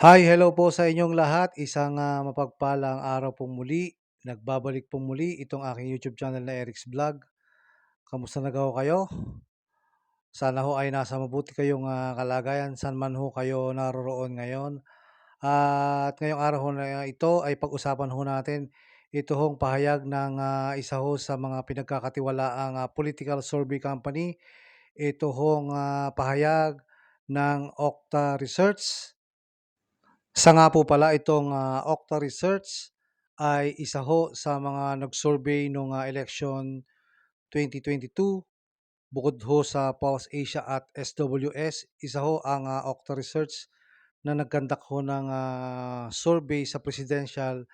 Hi, hello po sa inyong lahat. Isang mapagpalang araw po muli. Nagbabalik po muli itong aking YouTube channel na Eric's Vlog. Kamusta na ho kayo? Sana ho ay nasa mabuti kayong kalagayan saan man ho kayo naroroon ngayon. At ngayong araw ho na ito ay pag-usapan ho natin ito hong pahayag ng isa ho sa mga pinagkakatiwalaang political survey company. Ito hong pahayag ng Okta Research. Sa nga po pala itong Okta Research ay isa ho sa mga nag-survey nung election 2022. Bukod ho sa Pulse Asia at SWS, isa ho ang Okta Research na nagkandak ho ng survey sa presidential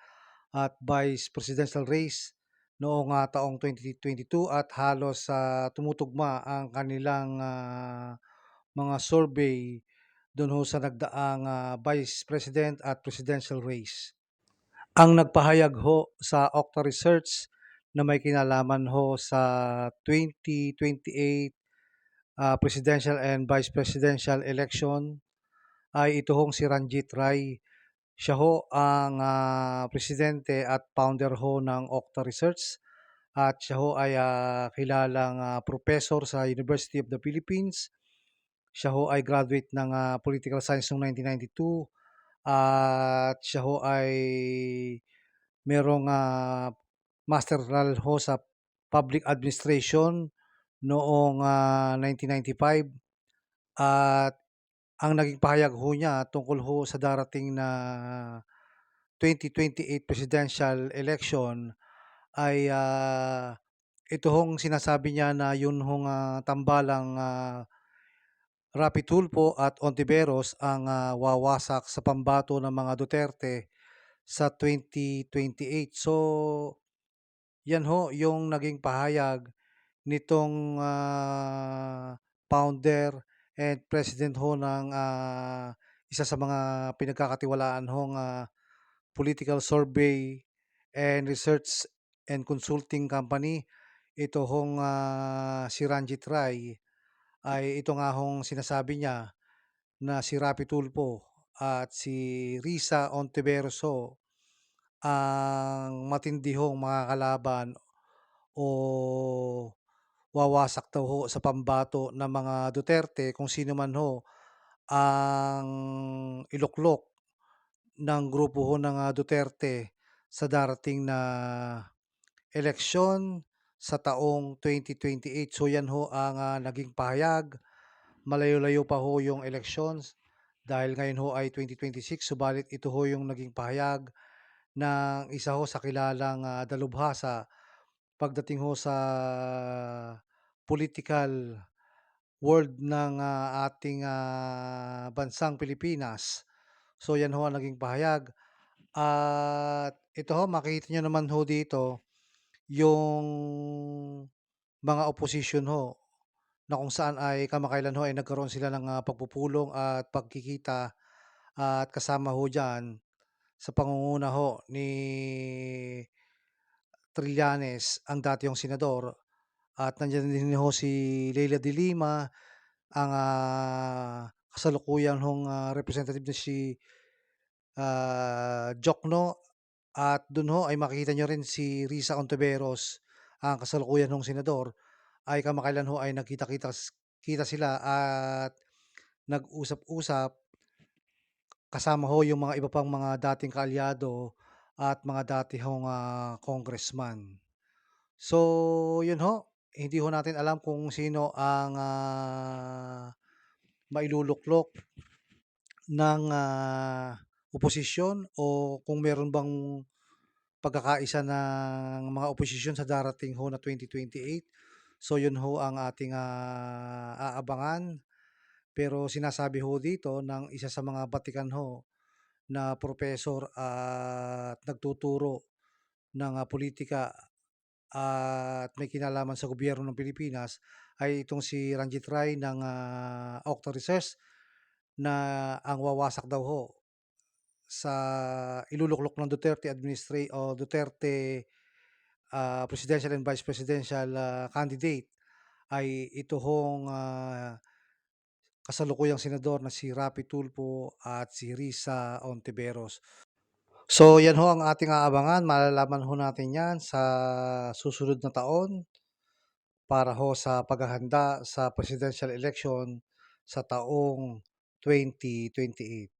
at vice presidential race noong taong 2022 at halos tumutugma ang kanilang mga survey do'n ho sa nagdaang vice president at presidential race. Ang nagpahayag ho sa Okta Research na may kinalaman ho sa 2028 presidential and vice presidential election ay ito hong si Ranjit Rai. Siya ho ang presidente at founder ho ng Okta Research at siya ho ay kilalang professor sa University of the Philippines. Siya ho ay graduate ng Political Science noong 1992 at siya ho ay merong masteral ho sa Public Administration noong 1995 at ang naging pahayag ho niya tungkol ho sa darating na 2028 presidential election ay ito hong sinasabi niya na yun hong tambalang Rapi Tulfo at Ontiveros ang wawasak sa pambato ng mga Duterte sa 2028. So, yan ho yung naging pahayag nitong founder and president ho ng isa sa mga pinagkakatiwalaan hong political survey and research and consulting company. Ito hong si Ranjit Rai ay ito nga hong sinasabi niya na si Rapi Tulfo at si Risa Ontiveros ho ang matindi hong mga kalaban o wawasak daw ho sa pambato ng mga Duterte kung sino man ho ang iluklok ng grupo ho ng Duterte sa darating na eleksyon sa taong 2028. So yan ho ang naging pahayag. Malayo-layo pa ho yung elections dahil ngayon ho ay 2026, subalit ito ho yung naging pahayag ng isa ho sa kilalang dalubhasa pagdating ho sa political world ng ating bansang Pilipinas. So yan ho ang naging pahayag at ito ho makikita niyo naman ho dito yung mga opposition ho na kung saan ay kamakailan ho ay nagkaroon sila ng pagpupulong at pagkikita at kasama ho diyan sa pangunguna ho ni Trillanes, ang dati yung senador at nandiyan din ho si Leila de Lima, ang kasalukuyan hong representative na si Jokno at dun ho ay makikita niyo rin si Risa Ontiveros, ang kasalukuyan hong senador ay kamakailan ho ay kita sila at nag-usap-usap kasama ho yung mga iba pang mga dating kaalyado at mga dati hong congressman. So, yun ho, hindi ho natin alam kung sino ang mailuluklok ng oposisyon o kung meron bang pagkakaisa ng mga oposisyon sa darating ho na 2028. So, yun ho ang ating aabangan. Pero sinasabi ho dito ng isa sa mga batikan ho na propesor at nagtuturo ng politika at may kinalaman sa gobyerno ng Pilipinas ay itong si Ranjit Rai ng Okta Research na ang wawasak daw ho sa iluluklok ng Duterte presidential and vice presidential candidate ay ito hong kasalukuyang senador na si Rapi Tulfo at si Risa Ontiveros. So, yan ho ang ating aabangan. Malalaman ho natin yan sa susunod na taon para ho sa paghahanda sa presidential election sa taong 2028.